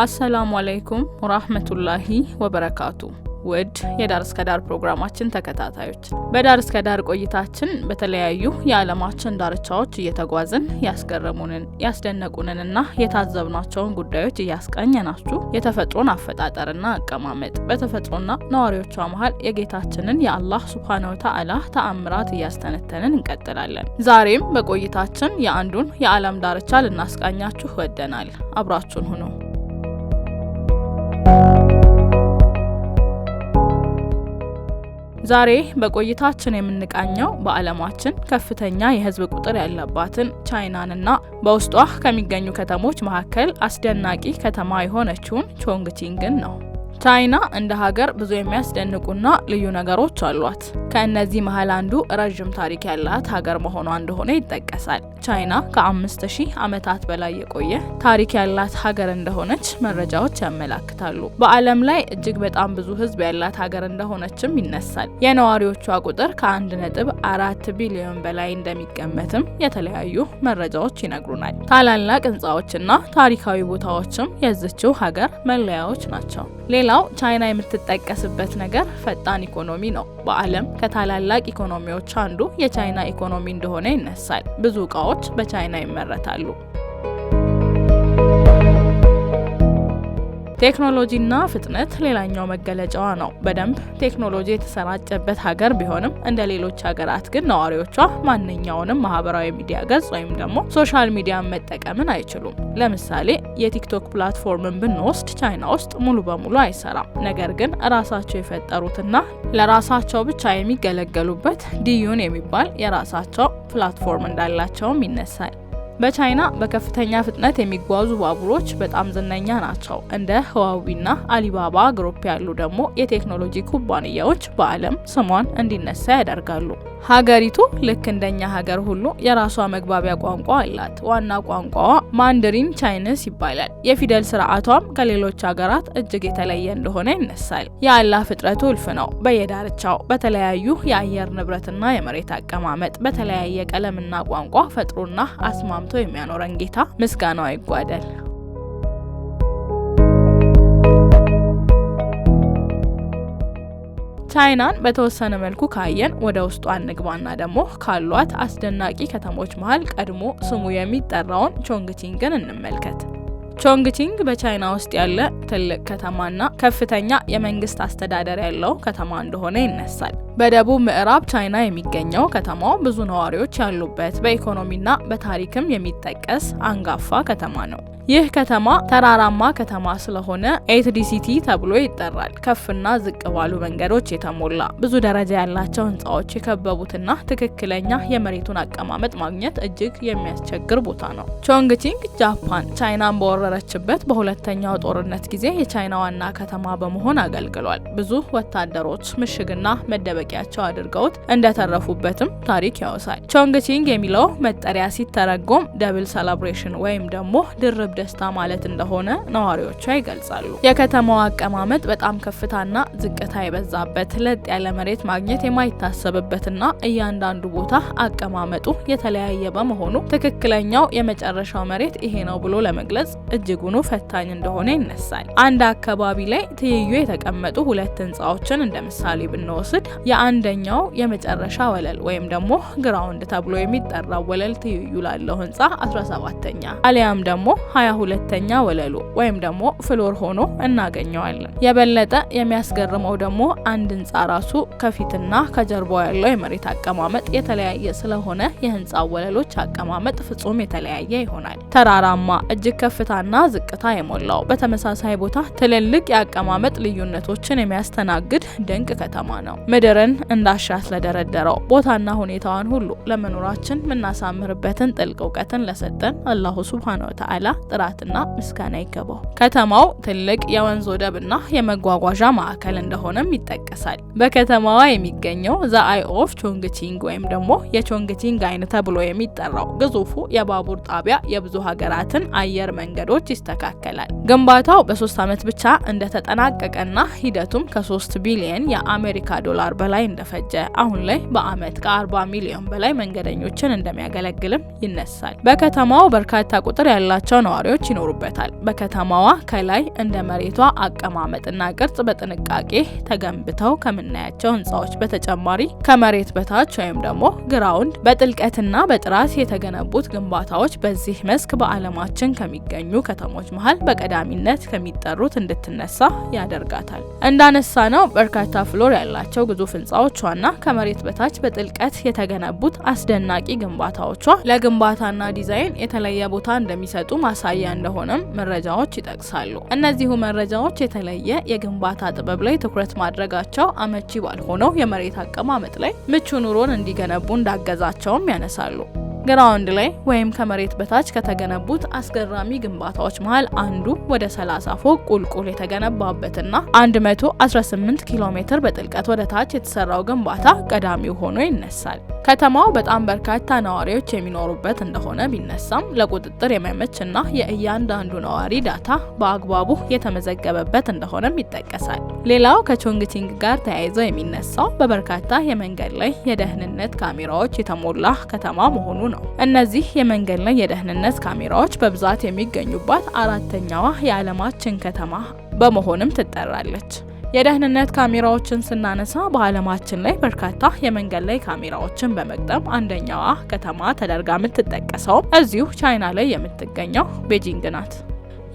አሰላሙ አለይኩም ወራህመቱላሂ ወበረካቱ። ውድ የዳር እስከ ዳር ፕሮግራማችን ተከታታዮች በዳር እስከ ዳር ቆይታችን በተለያዩ የዓለማችን ዳርቻዎች እየተጓዝን ያስገረሙንን ያስደነቁንንና የታዘብናቸውን ጉዳዮች እያስቃኘናችሁ የተፈጥሮን አፈጣጠርና አቀማመጥ በተፈጥሮና ነዋሪዎቿ መሃል የጌታችንን የአላህ ሱብሃነሁ ወተዓላ ተአምራት እያስተነተንን እንቀጥላለን። ዛሬም በቆይታችን የአንዱን የዓለም ዳርቻ ልናስቃኛችሁ ወደናል። አብራችሁን ሁኑ። ዛሬ በቆይታችን የምንቃኘው በዓለማችን ከፍተኛ የህዝብ ቁጥር ያለባትን ቻይናንና በውስጧ ከሚገኙ ከተሞች መካከል አስደናቂ ከተማ የሆነችውን ቾንግቺንግን ነው። ቻይና እንደ ሀገር ብዙ የሚያስደንቁና ልዩ ነገሮች አሏት። ከእነዚህ መሃል አንዱ ረጅም ታሪክ ያላት ሀገር መሆኗ እንደሆነ ይጠቀሳል። ቻይና ከ5000 ዓመታት በላይ የቆየ ታሪክ ያላት ሀገር እንደሆነች መረጃዎች ያመላክታሉ። በዓለም ላይ እጅግ በጣም ብዙ ህዝብ ያላት ሀገር እንደሆነችም ይነሳል። የነዋሪዎቿ ቁጥር ከ1.4 ቢሊዮን በላይ እንደሚገመትም የተለያዩ መረጃዎች ይነግሩናል። ታላላቅ ህንጻዎችና ታሪካዊ ቦታዎችም የዚችው ሀገር መለያዎች ናቸው። ሌላው ቻይና የምትጠቀስበት ነገር ፈጣን ኢኮኖሚ ነው። በዓለም ከታላላቅ ኢኮኖሚዎች አንዱ የቻይና ኢኮኖሚ እንደሆነ ይነሳል። ብዙ እቃዎች በቻይና ይመረታሉ። ቴክኖሎጂና ፍጥነት ሌላኛው መገለጫዋ ነው። በደንብ ቴክኖሎጂ የተሰራጨበት ሀገር ቢሆንም እንደ ሌሎች ሀገራት ግን ነዋሪዎቿ ማንኛውንም ማህበራዊ ሚዲያ ገጽ ወይም ደግሞ ሶሻል ሚዲያን መጠቀምን አይችሉም። ለምሳሌ የቲክቶክ ፕላትፎርምን ብንወስድ ቻይና ውስጥ ሙሉ በሙሉ አይሰራም። ነገር ግን ራሳቸው የፈጠሩትና ለራሳቸው ብቻ የሚገለገሉበት ዲዩን የሚባል የራሳቸው ፕላትፎርም እንዳላቸውም ይነሳል። በቻይና በከፍተኛ ፍጥነት የሚጓዙ ባቡሮች በጣም ዝነኛ ናቸው። እንደ ህዋዊና አሊባባ ግሩፕ ያሉ ደግሞ የቴክኖሎጂ ኩባንያዎች በዓለም ስሟን እንዲነሳ ያደርጋሉ። ሀገሪቱ ልክ እንደኛ ሀገር ሁሉ የራሷ መግባቢያ ቋንቋ አላት። ዋና ቋንቋዋ ማንደሪን ቻይንስ ይባላል። የፊደል ስርዓቷም ከሌሎች ሀገራት እጅግ የተለየ እንደሆነ ይነሳል። የአላህ ፍጥረቱ እልፍ ነው። በየዳርቻው በተለያዩ የአየር ንብረትና የመሬት አቀማመጥ በተለያየ ቀለምና ቋንቋ ፈጥሮና አስማምቶ የሚያኖረን ጌታ ምስጋናው አይጓደል። ቻይናን በተወሰነ መልኩ ካየን ወደ ውስጧ እንግባና ደግሞ ካሏት አስደናቂ ከተሞች መሃል ቀድሞ ስሙ የሚጠራውን ቾንግቺንግን እንመልከት። ቾንግቺንግ በቻይና ውስጥ ያለ ትልቅ ከተማና ከፍተኛ የመንግስት አስተዳደር ያለው ከተማ እንደሆነ ይነሳል። በደቡብ ምዕራብ ቻይና የሚገኘው ከተማው ብዙ ነዋሪዎች ያሉበት በኢኮኖሚና በታሪክም የሚጠቀስ አንጋፋ ከተማ ነው። ይህ ከተማ ተራራማ ከተማ ስለሆነ ኤትዲሲቲ ተብሎ ይጠራል። ከፍና ዝቅ ባሉ መንገዶች የተሞላ ብዙ ደረጃ ያላቸው ህንጻዎች የከበቡትና ትክክለኛ የመሬቱን አቀማመጥ ማግኘት እጅግ የሚያስቸግር ቦታ ነው። ቾንግቺንግ ጃፓን ቻይናን በወረረችበት በሁለተኛው ጦርነት ጊዜ የቻይና ዋና ከተማ በመሆን አገልግሏል። ብዙ ወታደሮች ምሽግና መደበቂያቸው አድርገውት እንደተረፉበትም ታሪክ ያወሳል። ቾንግቺንግ የሚለው መጠሪያ ሲተረጎም ደብል ሴሌብሬሽን ወይም ደግሞ ድርብ ደስታ ማለት እንደሆነ ነዋሪዎቿ ይገልጻሉ። የከተማው አቀማመጥ በጣም ከፍታና ዝቅታ የበዛበት ለጥ ያለ መሬት ማግኘት የማይታሰብበትና እያንዳንዱ ቦታ አቀማመጡ የተለያየ በመሆኑ ትክክለኛው የመጨረሻው መሬት ይሄ ነው ብሎ ለመግለጽ እጅጉኑ ፈታኝ እንደሆነ ይነሳል። አንድ አካባቢ ላይ ትይዩ የተቀመጡ ሁለት ህንጻዎችን እንደ ምሳሌ ብንወስድ የአንደኛው የመጨረሻ ወለል ወይም ደግሞ ግራውንድ ተብሎ የሚጠራው ወለል ትይዩ ላለው ህንጻ 17ኛ አሊያም ደግሞ 22ኛ ወለሉ ወይም ደግሞ ፍሎር ሆኖ እናገኘዋለን። የበለጠ የሚያስገርመው ደግሞ አንድ ህንጻ ራሱ ከፊትና ከጀርባው ያለው የመሬት አቀማመጥ የተለያየ ስለሆነ የህንጻው ወለሎች አቀማመጥ ፍጹም የተለያየ ይሆናል። ተራራማ እጅግ ከፍታና ዝቅታ የሞላው በተመሳሳይ ቦታ ትልልቅ የአቀማመጥ ልዩነቶችን የሚያስተናግድ ድንቅ ከተማ ነው። ምድርን እንዳሻት ለደረደረው ቦታና ሁኔታዋን ሁሉ ለመኖራችን የምናሳምርበትን ጥልቅ እውቀትን ለሰጠን አላሁ ሱብሃነሁ ወተዓላ ጥራትና ምስጋና ይገባው። ከተማው ትልቅ የወንዝ ወደብና የመጓጓዣ ማዕከል እንደሆነም ይጠቀሳል። በከተማዋ የሚገኘው ዘ አይ ኦፍ ቾንግቺንግ ወይም ደግሞ የቾንግቺንግ አይን ተብሎ የሚጠራው ግዙፉ የባቡር ጣቢያ የብዙ ሀገራትን አየር መንገዶች ይስተካከላል። ግንባታው በ3 ዓመት ብቻ እንደተጠናቀቀና ሂደቱም ከ3 ቢሊዮን የአሜሪካ ዶላር በላይ እንደፈጀ አሁን ላይ በአመት ከ40 ሚሊዮን በላይ መንገደኞችን እንደሚያገለግልም ይነሳል። በከተማው በርካታ ቁጥር ያላቸው ነው ነዋሪዎች ይኖሩበታል። በከተማዋ ከላይ እንደ መሬቷ አቀማመጥና ቅርጽ በጥንቃቄ ተገንብተው ከምናያቸው ህንጻዎች በተጨማሪ ከመሬት በታች ወይም ደግሞ ግራውንድ በጥልቀትና በጥራት የተገነቡት ግንባታዎች በዚህ መስክ በዓለማችን ከሚገኙ ከተሞች መሃል በቀዳሚነት ከሚጠሩት እንድትነሳ ያደርጋታል። እንዳነሳ ነው በርካታ ፍሎር ያላቸው ግዙፍ ህንጻዎቿና ከመሬት በታች በጥልቀት የተገነቡት አስደናቂ ግንባታዎቿ ለግንባታና ዲዛይን የተለየ ቦታ እንደሚሰጡ ማሳያ እንደሆነም መረጃዎች ይጠቅሳሉ። እነዚሁ መረጃዎች የተለየ የግንባታ ጥበብ ላይ ትኩረት ማድረጋቸው አመቺ ባልሆነው የመሬት አቀማመጥ ላይ ምቹ ኑሮን እንዲገነቡ እንዳገዛቸውም ያነሳሉ። ግራውንድ ላይ ወይም ከመሬት በታች ከተገነቡት አስገራሚ ግንባታዎች መሃል አንዱ ወደ 30 ፎቅ ቁልቁል የተገነባበትና 118 ኪሎ ሜትር በጥልቀት ወደ ታች የተሰራው ግንባታ ቀዳሚው ሆኖ ይነሳል። ከተማው በጣም በርካታ ነዋሪዎች የሚኖሩበት እንደሆነ ቢነሳም ለቁጥጥር የሚያመችና የእያንዳንዱ ነዋሪ ዳታ በአግባቡ የተመዘገበበት እንደሆነም ይጠቀሳል። ሌላው ከቾንግቺንግ ጋር ተያይዞ የሚነሳው በበርካታ የመንገድ ላይ የደህንነት ካሜራዎች የተሞላ ከተማ መሆኑ ነው። እነዚህ የመንገድ ላይ የደህንነት ካሜራዎች በብዛት የሚገኙባት አራተኛዋ የዓለማችን ከተማ በመሆንም ትጠራለች። የደህንነት ካሜራዎችን ስናነሳ በዓለማችን ላይ በርካታ የመንገድ ላይ ካሜራዎችን በመቅጠም አንደኛዋ ከተማ ተደርጋ የምትጠቀሰው እዚሁ ቻይና ላይ የምትገኘው ቤጂንግ ናት።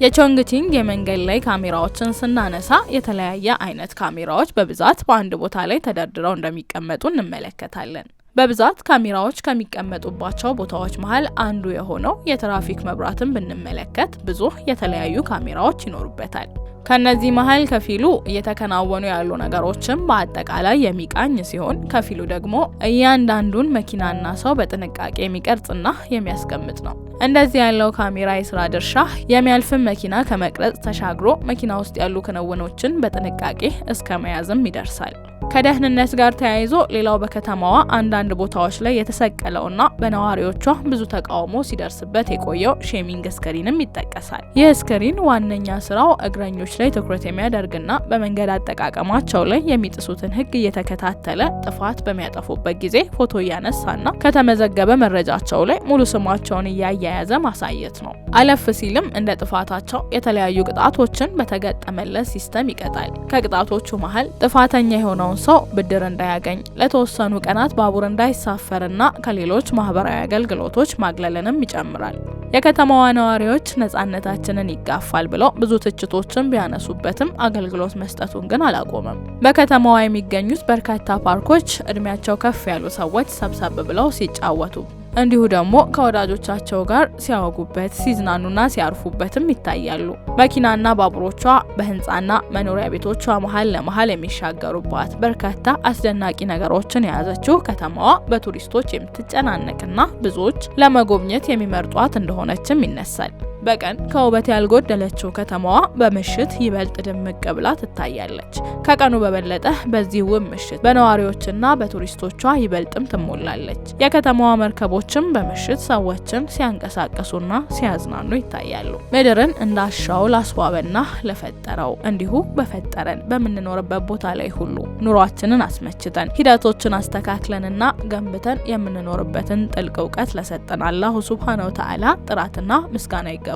የቾንግቺንግ የመንገድ ላይ ካሜራዎችን ስናነሳ የተለያየ አይነት ካሜራዎች በብዛት በአንድ ቦታ ላይ ተደርድረው እንደሚቀመጡ እንመለከታለን። በብዛት ካሜራዎች ከሚቀመጡባቸው ቦታዎች መሃል አንዱ የሆነው የትራፊክ መብራትን ብንመለከት ብዙ የተለያዩ ካሜራዎች ይኖሩበታል። ከነዚህ መሃል ከፊሉ እየተከናወኑ ያሉ ነገሮችን በአጠቃላይ የሚቃኝ ሲሆን ከፊሉ ደግሞ እያንዳንዱን መኪናና ሰው በጥንቃቄ የሚቀርጽና የሚያስቀምጥ ነው። እንደዚህ ያለው ካሜራ የስራ ድርሻ የሚያልፍን መኪና ከመቅረጽ ተሻግሮ መኪና ውስጥ ያሉ ክንውኖችን በጥንቃቄ እስከ መያዝም ይደርሳል። ከደህንነት ጋር ተያይዞ ሌላው በከተማዋ አንዳንድ ቦታዎች ላይ የተሰቀለውና በነዋሪዎቿ ብዙ ተቃውሞ ሲደርስበት የቆየው ሼሚንግ ስክሪንም ይጠቀሳል። ይህ ስክሪን ዋነኛ ስራው እግረኞች ላይ ትኩረት የሚያደርግና በመንገድ አጠቃቀማቸው ላይ የሚጥሱትን ሕግ እየተከታተለ ጥፋት በሚያጠፉበት ጊዜ ፎቶ እያነሳና ከተመዘገበ መረጃቸው ላይ ሙሉ ስማቸውን እያያያዘ ማሳየት ነው። አለፍ ሲልም እንደ ጥፋታቸው የተለያዩ ቅጣቶችን በተገጠመለት ሲስተም ይቀጣል። ከቅጣቶቹ መሃል ጥፋተኛ የሆነው ሰው ብድር እንዳያገኝ፣ ለተወሰኑ ቀናት ባቡር እንዳይሳፈርና ከሌሎች ማህበራዊ አገልግሎቶች ማግለልንም ይጨምራል። የከተማዋ ነዋሪዎች ነጻነታችንን ይጋፋል ብለው ብዙ ትችቶችን ቢያነሱበትም አገልግሎት መስጠቱን ግን አላቆመም። በከተማዋ የሚገኙት በርካታ ፓርኮች እድሜያቸው ከፍ ያሉ ሰዎች ሰብሰብ ብለው ሲጫወቱ እንዲሁ ደግሞ ከወዳጆቻቸው ጋር ሲያወጉበት ሲዝናኑና ሲያርፉበትም ይታያሉ። መኪናና ባቡሮቿ በህንጻና መኖሪያ ቤቶቿ መሀል ለመሀል የሚሻገሩባት በርካታ አስደናቂ ነገሮችን የያዘችው ከተማዋ በቱሪስቶች የምትጨናነቅና ብዙዎች ለመጎብኘት የሚመርጧት እንደሆነችም ይነሳል። በቀን ከውበት ያልጎደለችው ከተማዋ በምሽት ይበልጥ ድምቅ ብላ ትታያለች። ከቀኑ በበለጠ በዚህ ውብ ምሽት በነዋሪዎችና በቱሪስቶቿ ይበልጥም ትሞላለች። የከተማዋ መርከቦችም በምሽት ሰዎችን ሲያንቀሳቀሱና ሲያዝናኑ ይታያሉ። ምድርን እንዳሻው ላስዋበና ለፈጠረው እንዲሁ በፈጠረን በምንኖርበት ቦታ ላይ ሁሉ ኑሯችንን አስመችተን ሂደቶችን አስተካክለንና ገንብተን የምንኖርበትን ጥልቅ እውቀት ለሰጠን አላሁ ሱብሃነሁ ወተዓላ ጥራትና ምስጋና ይገባል።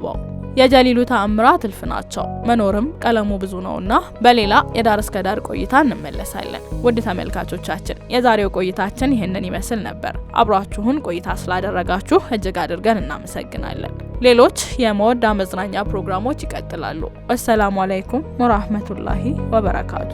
የጀሊሉ ተአምራት እልፍ ናቸው። መኖርም ቀለሙ ብዙ ነውና በሌላ የዳር እስከ ዳር ቆይታ እንመለሳለን። ውድ ተመልካቾቻችን የዛሬው ቆይታችን ይህንን ይመስል ነበር። አብራችሁን ቆይታ ስላደረጋችሁ እጅግ አድርገን እናመሰግናለን። ሌሎች የመወዳ መዝናኛ ፕሮግራሞች ይቀጥላሉ። ወሰላሙ አለይኩም ወራህመቱላሂ ወበረካቱ።